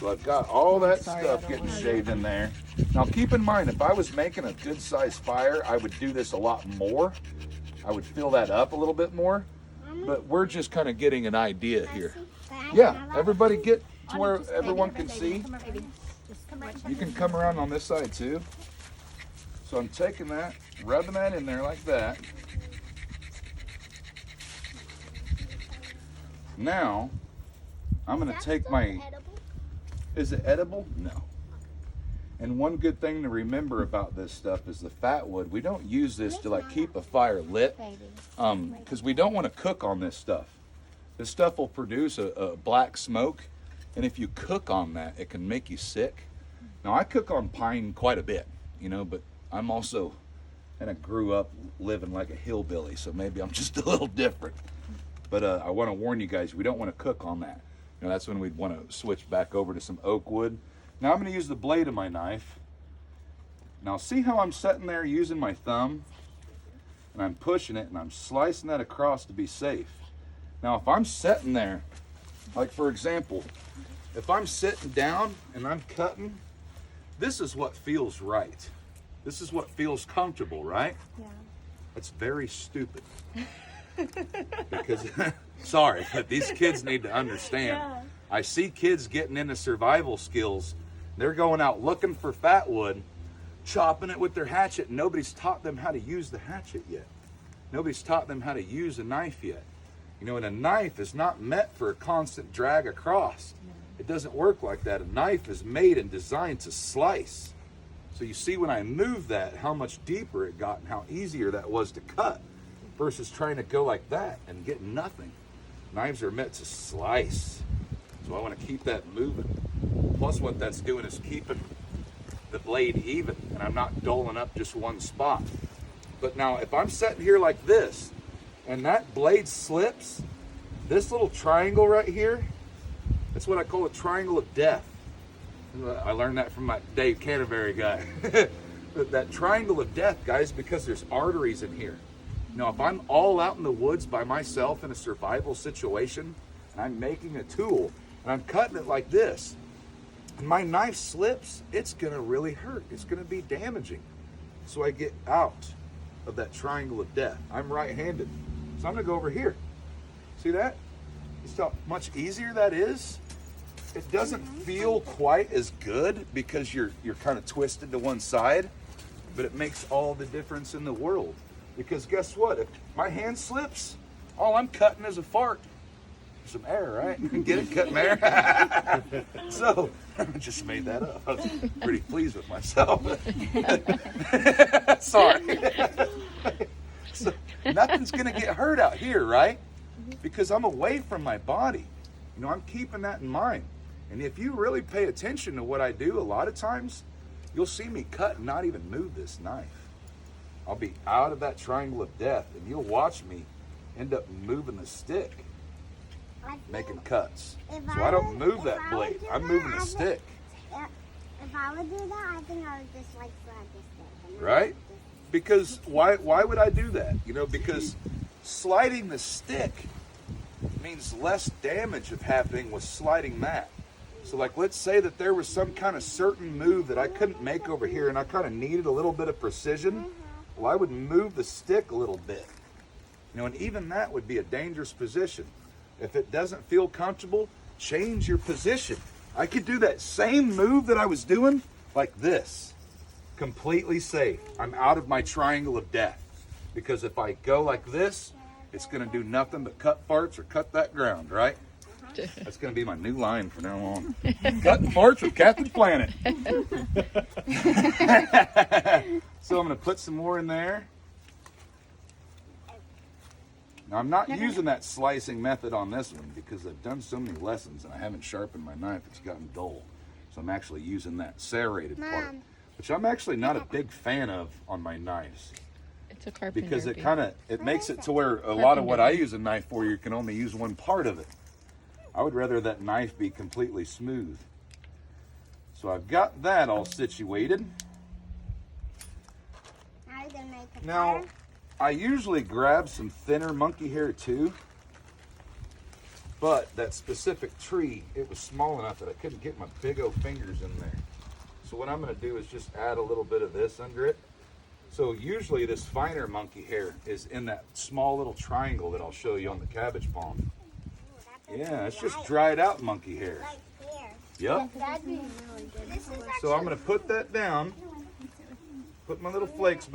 So I've got all that stuff getting shaved in there. Now keep in mind, if I was making a good sized fire, I would do this a lot more. I would fill that up a little bit more. But we're just kind of getting an idea here. Yeah, everybody get to where everyone can see. You can come around on this side too. So I'm taking that, rubbing that in there like that. Now, I'm going to take my... Is it edible? No. And one good thing to remember about this stuff is the fat wood. We don't use this to like keep a fire lit because we don't want to cook on this stuff. This stuff will produce a black smoke, and if you cook on that, it can make you sick. Now, I cook on pine quite a bit, you know, but I'm also kind of grew up living like a hillbilly, so maybe I'm just a little different. But I want to warn you guys, we don't want to cook on that. You know, that's when we'd want to switch back over to some oak wood. Now I'm going to use the blade of my knife. Now see how I'm sitting there using my thumb, and I'm pushing it, and I'm slicing that across to be safe. Now if I'm sitting there, like for example, if I'm sitting down and I'm cutting, this is what feels right. This is what feels comfortable, right? Yeah. It's very stupid. Because, sorry, but these kids need to understand. Yeah. I see kids getting into survival skills. They're going out looking for fat wood, chopping it with their hatchet. Nobody's taught them how to use the hatchet yet. Nobody's taught them how to use a knife yet. You know, and a knife is not meant for a constant drag across. It doesn't work like that. A knife is made and designed to slice. So you see when I moved that, how much deeper it got and how easier that was to cut versus trying to go like that and get nothing. Knives are meant to slice. So I want to keep that moving. Plus what that's doing is keeping the blade even, and I'm not doling up just one spot. But now if I'm sitting here like this and that blade slips, this little triangle right here, that's what I call a triangle of death. I learned that from my Dave Canterbury guy. That triangle of death, guys, because there's arteries in here. Now, if I'm all out in the woods by myself in a survival situation, and I'm making a tool, and I'm cutting it like this, and my knife slips, it's gonna really hurt. It's gonna be damaging. So I get out of that triangle of death. I'm right-handed, so I'm gonna go over here. See that? See how much easier that is? It doesn't feel quite as good because you're kind of twisted to one side, but it makes all the difference in the world. Because guess what? If my hand slips, all I'm cutting is a fart. Some air, right? Get it? Cutting air? So, I just made that up. I was pretty pleased with myself. Sorry. So, nothing's going to get hurt out here, right? Because I'm away from my body. You know, I'm keeping that in mind. And if you really pay attention to what I do, a lot of times, you'll see me cut and not even move this knife. I'll be out of that triangle of death, and you'll watch me end up moving the stick, making cuts. So I don't move that blade. I'm moving the stick. If I would do that, I think I would just like slide the stick. Right? Because why would I do that? You know, because sliding the stick means less damage of happening with sliding that. So like, let's say that there was some kind of certain move that I couldn't make over here and I kind of needed a little bit of precision. Well, I would move the stick a little bit. You know, and even that would be a dangerous position. If it doesn't feel comfortable, change your position. I could do that same move that I was doing like this. Completely safe. I'm out of my triangle of death. Because if I go like this, it's going to do nothing but cut farts or cut that ground, right? That's going to be my new line from now on. Cutting farts with Captain Planet. So I'm going to put some more in there. Now I'm not using that slicing method on this one because I've done so many lessons and I haven't sharpened my knife. It's gotten dull. So I'm actually using that serrated part, which I'm actually not a big fan of on my knives. It's a carpenter. Because it makes it to where a lot of what I use a knife for, you can only use one part of it. I would rather that knife be completely smooth. So I've got that all situated. Now, I usually grab some thinner monkey hair too, But that specific tree, it was small enough that I couldn't get my big old fingers in there. So what I'm going to do is just add a little bit of this under it. So usually this finer monkey hair is in that small little triangle that I'll show you on the cabbage palm. Yeah, it's just dried out monkey hair. Like here. Yep. That'd be really good. So I'm going to put that down, put my little flakes back.